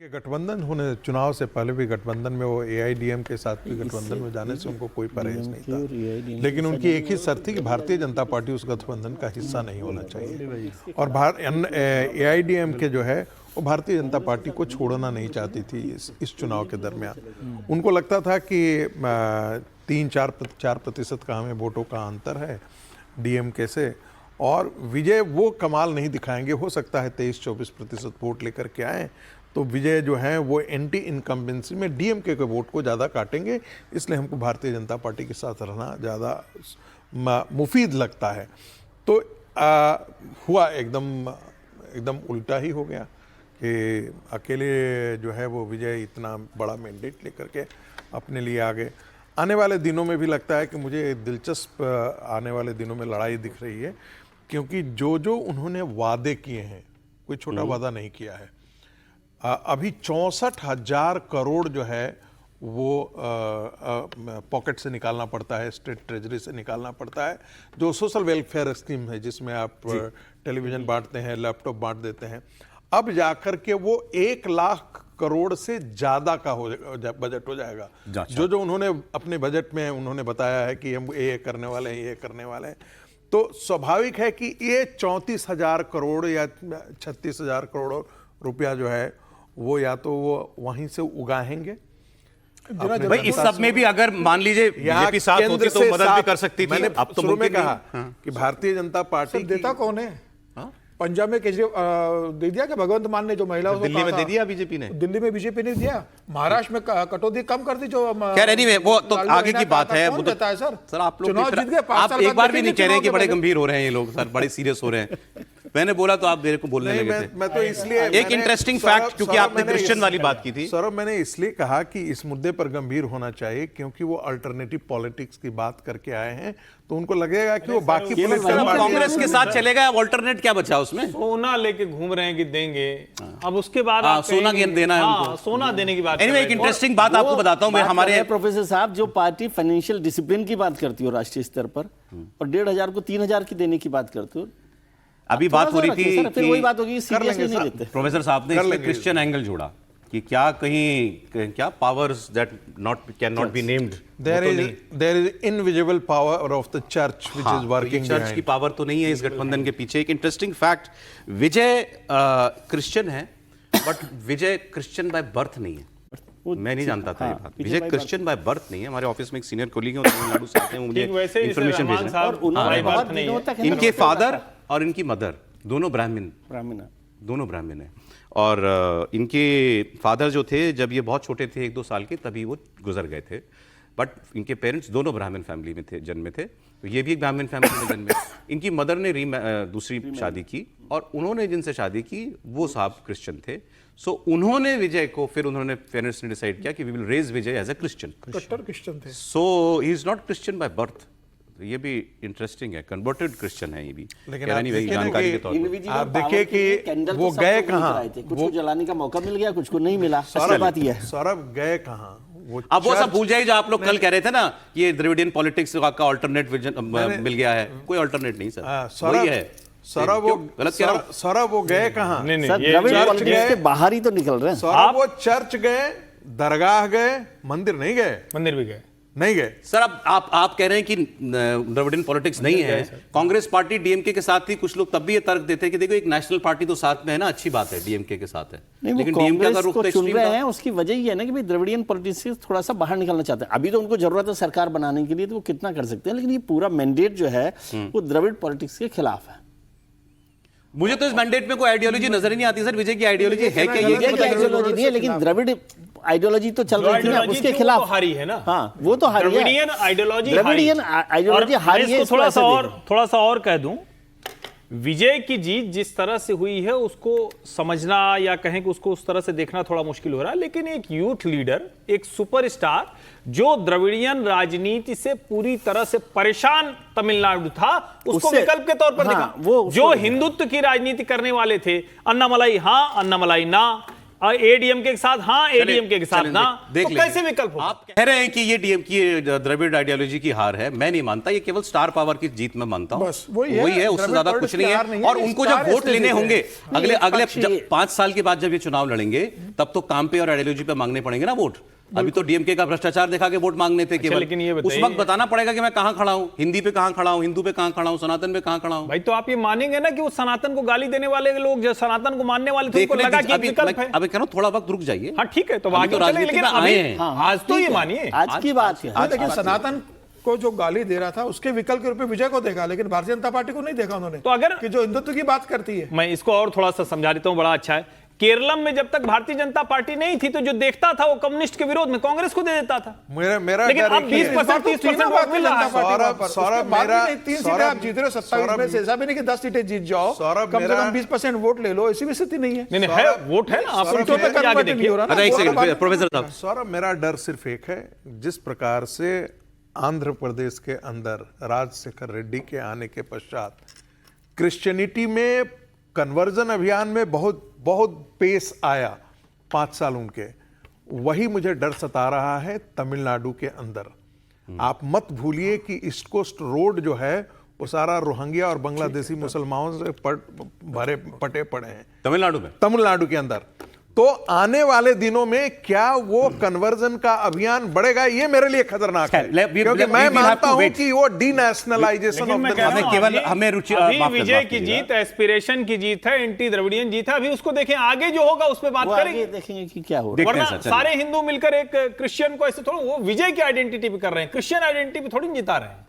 कि गठबंधन होने चुनाव से पहले भी गठबंधन में वो एआईडीएम के साथ भी गठबंधन में जाने से उनको कोई परहेज नहीं था, लेकिन उनकी एक ही शर्त थी कि भारतीय जनता पार्टी उस गठबंधन का हिस्सा नहीं होना चाहिए। और एआईडीएम के जो है वो भारतीय जनता पार्टी को छोड़ना नहीं चाहती थी इस चुनाव के दरमियान। उनको लगता था कि 3-4% का हमें वोटों का अंतर है डीएमके से, और विजय वो कमाल नहीं दिखाएंगे। हो सकता है 23-24% वोट लेकर के आए तो विजय जो है वो एंटी इनकम्बेंसी में डीएमके के वोट को ज़्यादा काटेंगे, इसलिए हमको भारतीय जनता पार्टी के साथ रहना ज़्यादा मुफीद लगता है। तो हुआ एकदम उल्टा ही हो गया कि अकेले जो है वो विजय इतना बड़ा मैंडेट लेकर के अपने लिए आ गए। आने वाले दिनों में भी लगता है कि मुझे दिलचस्प आने वाले दिनों में लड़ाई दिख रही है, क्योंकि जो उन्होंने वादे किए हैं, कोई छोटा वादा नहीं किया है। अभी 64,000 करोड़ जो है वो पॉकेट से निकालना पड़ता है, स्टेट ट्रेजरी से निकालना पड़ता है, जो सोशल वेलफेयर स्कीम है जिसमें आप टेलीविजन बांटते हैं, लैपटॉप बांट देते हैं। अब जाकर के वो 1 लाख करोड़ से ज्यादा का बजट हो जाएगा। जो उन्होंने अपने बजट में उन्होंने बताया है कि हम ये करने वाले हैं, ये करने वाले हैं, तो स्वाभाविक है कि ये 34,000 करोड़ या 36,000 करोड़ रुपया जो है वो या तो वो वहीं से उगाहेंगे। भाई इस सब में भी अगर मान लीजिए बीजेपी साथ होती तो मदद भी कर सकती थी। मैंने अब तो शुरू में कहा कि भारतीय जनता पार्टी देता कौन है? पंजाब में केजरीवाल दे दिया क्या भगवंत मान ने, जो महिला दिल्ली में दे दिया बीजेपी ने, दिल्ली में बीजेपी ने दिया, महाराष्ट्र में कटौती कम कर दी। जो खैर एनीवे वो तो आगे की बात है। वो देता है सर आप लोग चुनाव जीत गए, 5 आप साल एक बाद बार भी नहीं देखेंगे कह रहे हैं कि चुनाव बड़े के गंभीर हो रहे हैं ये लोग, सर बड़े सीरियस हो रहे हैं। मैंने बोला तो आप मेरे को बोलने लगे थे। मैं तो इसलिए एक इंटरेस्टिंग फैक्ट, क्योंकि आपने क्रिश्चियन वाली बात की थी सौरभ, मैंने इसलिए कहा कि इस मुद्दे पर गंभीर होना चाहिए क्योंकि वो अल्टरनेटिव पॉलिटिक्स की बात करके आए हैं, तो उनको लगेगा कि वो बाकी कांग्रेस के साथ चले गए। अब अल्टरनेट क्या बचा उसमें? सोना लेके घूम रहे हैं कि देंगे, अब उसके बाद आप सोना देना है उनको, सोना देने की बात। एनीवे एक इंटरेस्टिंग बात आपको बताता हूं। हमारे प्रोफेसर साहब, जो पार्टी फाइनेंशियल डिसिप्लिन की बात करती हो राष्ट्रीय स्तर पर और 1,500 को 3,000 की देने की बात करते हो, अभी बात हो रही थी फिर वही बात होगी, सीरियसली नहीं लेते। प्रोफेसर साहब ने इसमें क्रिश्चियन एंगल जोड़ा कि क्या कहीं क्या powers that can not be named, there is invisible power of the church which is working. Church की पावर तो नहीं है इस गठबंधन के पीछे। एक इंटरेस्टिंग फैक्ट, विजय क्रिश्चियन है but Vijay Christian by birth नहीं है। मैं नहीं जानता था ये बात। विजय क्रिश्चियन बाय बर्थ नहीं है। हमारे ऑफिस में एक सीनियर कोलीग है तमिलनाडु से आते हैं, मुझे इंफॉर्मेशन भेजना। इनके फादर और इनकी मदर दोनों ब्राह्मण है। और इनके फादर जो थे, जब ये बहुत छोटे थे 1-2 साल के, तभी वो गुजर गए थे। बट इनके पेरेंट्स दोनों ब्राह्मण फैमिली में थे, जन्मे थे, तो ये भी एक ब्राह्मण फैमिली में जन्मे। इनकी मदर ने दूसरी शादी की और उन्होंने जिनसे शादी की वो साहब क्रिश्चियन थे। सो उन्होंने विजय को, फिर उन्होंने पेरेंट्स ने डिसाइड किया कि we will raise Vijay as a Christian. कट्टर क्रिश्चियन थे। So he is not Christian by birth. ये भी इंटरेस्टिंग है, कन्वर्टेड क्रिश्चियन है ये भी। लेकिन जानकारी के तौर पर आप देखिए कि वो गए कहाँ, कुछ को जलाने का मौका मिल गया, कुछ को नहीं मिला। बात ये है सौरभ गए कहाँ? अब वो सब भूल जाइए जो आप लोग कल कह रहे थे ना, ये द्रविडियन पॉलिटिक्स का ऑल्टरनेट विजन मिल गया है। कोई ऑल्टरनेट नहीं सर, वही है। सौरभ वो गलत कह रहा हूं। सौरभ वो गए कहाँ? द्रविड़ पॉलिटिक्स के बाहर ही तो निकल रहे हैं। सौरभ वो चर्च गए, दरगाह गए, मंदिर नहीं गए। मंदिर भी गए नहीं गए सर। अब आप कह रहे हैं कि द्रविडियन पॉलिटिक्स नहीं है। कांग्रेस पार्टी डीएमके के साथ थी, कुछ लोग तब भी ये तर्क देते हैं कि देखो एक नेशनल पार्टी तो साथ में है ना, अच्छी बात है, डीएमके के साथ है, लेकिन कांग्रेस को चुन रहे हैं। उसकी वजह ये है ना कि भाई द्रविडियन पॉलिटिक्स से थोड़ा सा बाहर निकलना चाहते हैं। अभी तो उनको जरूरत है सरकार बनाने के लिए, तो वो कितना कर सकते हैं, लेकिन ये पूरा मैंडेट जो है वो द्रविड़ पॉलिटिक्स के खिलाफ है। मुझे तो इस मैंडेट में कोई आइडियोलॉजी नजर ही नहीं आती सर। विजय की आइडियोलॉजी है क्या? ये आइडियोलॉजी नहीं है, लेकिन द्रविड़ आइडियोलॉजी तो चल रही थी ना, उसके खिलाफ हारी है ना। हाँ, वो तो हारी है। द्रविडियन आइडियोलॉजी हारी है। थोड़ा सा और कह दूं, विजय की जीत जिस तरह से हुई है उसको समझना या कहें कि उसको उस तरह से देखना थोड़ा मुश्किल हो रहा है, लेकिन एक यूथ लीडर, एक सुपरस्टार जो द्रविडियन राजनीति से पूरी तरह से परेशान तमिलनाडु था, उसको विकल्प के तौर पर दिखा। जो हिंदुत्व की राजनीति करने वाले थे, अन्नामलाई हां अन्नामलाई ना, एडीएमके के साथ हाँ, एडीएमके के साथ ना, देख तो लेंगे। कैसे विकल्प हो? आप कह रहे हैं कि ये डीएम की द्रविड़ आइडियोलॉजी की हार है, मैं नहीं मानता, ये केवल स्टार पावर की जीत में मानता हूं। बस वही है, उससे द्रविड़ ज्यादा पॉलिटिक्स कुछ नहीं की हार नहीं है। है, और ये उनको स्टार जब वोट इसलिए लेने जीते होंगे हैं। अगले एक अगले पक्ष जब ये- 5 साल के बाद जब ये चुनाव लड़ेंगे तब तो काम पे और आइडियोलॉजी पे मांगने पड़ेंगे ना वोट। अभी तो डीएमके का भ्रष्टाचार दिखा के वोट मांगने थे केवल। लेकिन ये उस बताइए- वक्त बताना पड़ेगा कि मैं कहां खड़ा हूं, हिंदी पे कहां खड़ा हूं, हिंदू पे कहां खड़ा हूं, सनातन पे कहां खड़ा हूं। भाई तो आप ये मानेंगे ना कि वो सनातन को गाली देने वाले लोग जो सनातन को मानने वाले थे, उनको देखने लगा दीजिए, कि एक अभी विकल्प है। अभी कह रहा हूं थोड़ा वक्त रुक जाइए। हाँ ठीक है, तो अभी आगे तो चलेंगे, राजनीति लेकिन में अभी आए हैं। आज तो ये मानिए, आज की बात है। नहीं, देखिए सनातन को जो गाली दे रहा था उसके विकल्प के रूप में विजय को देखा, लेकिन भारतीय जनता पार्टी को नहीं देखा उन्होंने। तो अगर- कि जो हिंदुत्व की बात करती है। मैं इसको और थोड़ा सा समझा देता हूं, बड़ा अच्छा है। केरलम में जब तक भारतीय जनता पार्टी नहीं थी तो जो देखता था वो कम्युनिस्ट के विरोध में कांग्रेस को दे देता था। मेरा लेकिन डर अब एक ही है। 20% 30% वोट मिल रहा है। सौरभ, मेरा- 3 सीटें आप जीत रहे हो 27 में से, ऐसा भी नहीं कि 10 सीटें जीत जाओ, सौरभ, कम से मेरा- कम 20% वोट ले लो, ऐसी भी स्थिति नहीं है। नहीं नहीं है, वोट है ना, आप सौरभ, सीटों पे मेरा- आगे नहीं देखिए। हो रहा ना। अच्छा, एक वो सेकंड बात- प्रोफेसर साहब। सौरभ, मेरा डर सिर्फ एक है, जिस प्रकार से आंध्र प्रदेश के अंदर राजशेखर रेड्डी के आने के पश्चात क्रिश्चियनिटी में कन्वर्जन अभियान में बहुत बहुत पेस आया 5 साल उनके, वही मुझे डर सता रहा है तमिलनाडु के अंदर। आप मत भूलिए कि ईस्ट कोस्ट रोड जो है वो सारा रोहिंग्या और बांग्लादेशी मुसलमानों से पटे पड़े हैं तमिलनाडु के अंदर। तो आने वाले दिनों में क्या वो कन्वर्जन का अभियान बढ़ेगा, ये मेरे लिए खतरनाक है, क्योंकि मैं मानता हूं कि वो डीनेशनलाइजेशन लेकिन ऑफ मैं द कह रहा हूं, हमें केवल- अभी- हमें रुचि- अभी माफ कर- विजय माफ की कीजिएगा। जीत एस्पिरेशन की जीत है, एंटी द्रविडियन जीत है। अभी उसको देखें, आगे जो होगा उस पर बात वो आगे करेंगे। देखेंगे कि क्या हो रहा देखते वरना हैं सर, चलिए। सारे हिंदू मिलकर एक क्रिश्चियन को ऐसे थोड़ा, वो विजय की आइडेंटिटी भी कर रहे हैं, क्रिश्चियन आइडेंटिटी भी थोड़ी नहीं जिता रहे हैं।